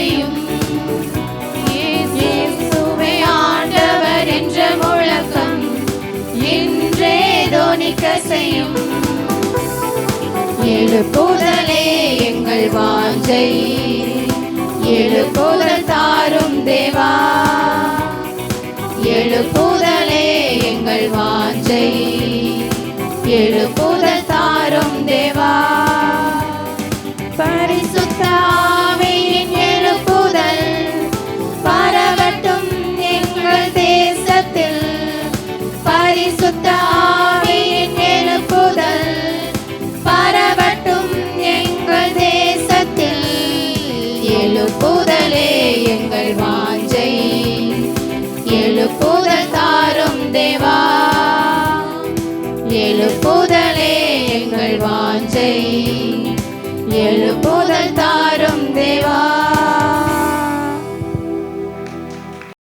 செய்யும். இயேசுவே ஆண்டவர் என்ற முழக்கம் இன்றே தொனிக்க செய்யும். எழுப்புதலே எங்கள் வாஞ்சை, எழுப்புதல் தாரும் தேவா. எழுப்புதலே எங்கள் வாஞ்சை, எழுப்புதல் தாரும் தேவா. பரிசுத்த ஆவியின் எழுப்புதல் பரவட்டும் எங்கள் தேசத்தில். பரிசுத்த ஆவியின் எழுப்புதல் பரவட்டும் எங்கள் தேசத்தில். எழுப்புதலே எங்கள் வாஞ்சை, எழுப்புதல் தாரும் தேவா. எழுப்புதலே எங்கள் வாஞ்சை, எழுப்புதல் தாரும் தேவா.